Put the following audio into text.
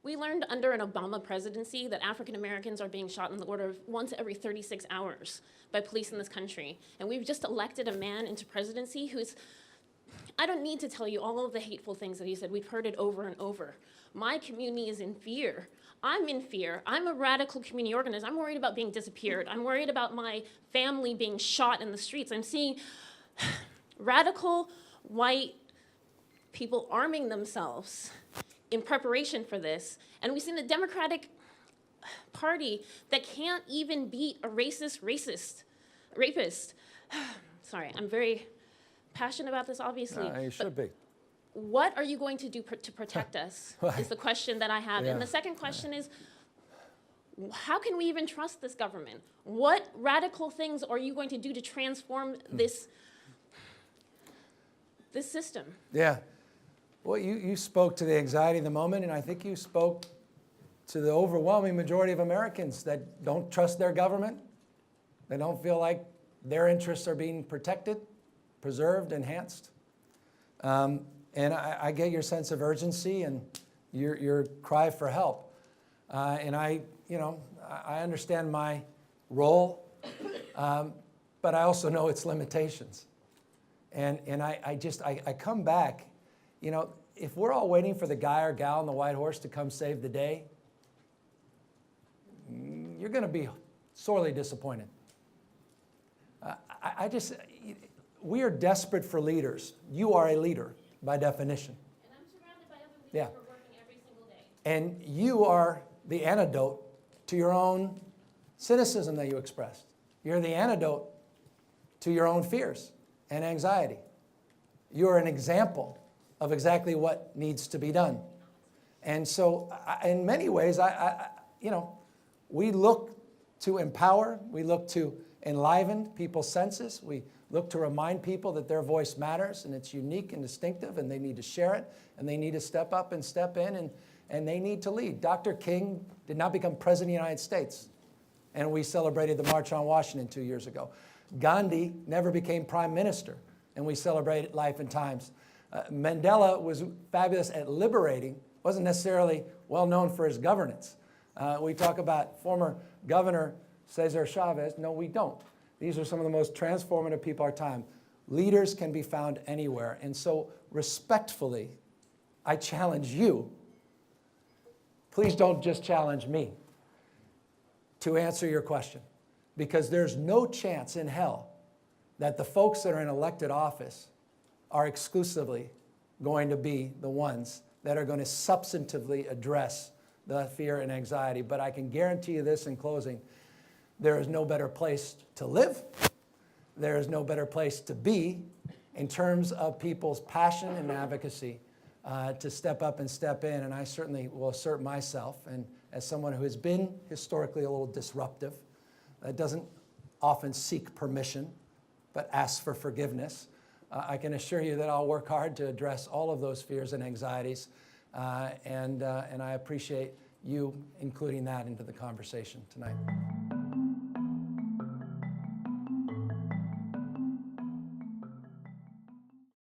We learned under an Obama presidency that African Americans are being shot in the order of once every 36 hours by police in this country. And we've just elected a man into presidency who's, I don't need to tell you all of the hateful things that he said. We've heard it over and over. My community is in fear. I'm in fear. I'm a radical community organizer. I'm worried about being disappeared. I'm worried about my family being shot in the streets. I'm seeing radical white people arming themselves in preparation for this. And we've seen a Democratic Party that can't even beat a racist rapist. Sorry, I'm very passionate about this, obviously. You should be. What are you going to do to protect us is the question that I have. Yeah. And the second question is, how can we even trust this government? What radical things are you going to do to transform this system? Yeah. Well, you spoke to the anxiety of the moment, and I think you spoke to the overwhelming majority of Americans that don't trust their government. They don't feel like their interests are being protected, preserved, enhanced. And I get your sense of urgency and your cry for help. And I understand my role, but I also know its limitations. And I come back, if we're all waiting for the guy or gal on the white horse to come save the day, you're going to be sorely disappointed. We are desperate for leaders. You are a leader by definition. And I'm surrounded by other leaders who are working every single day. And you are the antidote to your own cynicism that you expressed. You're the antidote to your own fears and anxiety. You're an example of exactly what needs to be done. And so, in many ways, we look to empower, we look to enliven people's senses, we look to remind people that their voice matters and it's unique and distinctive and they need to share it and they need to step up and step in and they need to lead. Dr. King did not become president of the United States, and we celebrated the March on Washington 2 years ago. Gandhi never became prime minister, and we celebrated Life and Times. Mandela was fabulous at liberating, wasn't necessarily well known for his governance. We talk about former Governor Cesar Chavez. No, we don't. These are some of the most transformative people of our time. Leaders can be found anywhere. And so respectfully, I challenge you, please don't just challenge me, to answer your question. Because there's no chance in hell that the folks that are in elected office are exclusively going to be the ones that are going to substantively address the fear and anxiety. But I can guarantee you this in closing: there is no better place to live. There is no better place to be in terms of people's passion and advocacy to step up and step in. And I certainly will assert myself, and as someone who has been historically a little disruptive, that doesn't often seek permission, but asks for forgiveness, I can assure you that I'll work hard to address all of those fears and anxieties. And I appreciate you including that into the conversation tonight.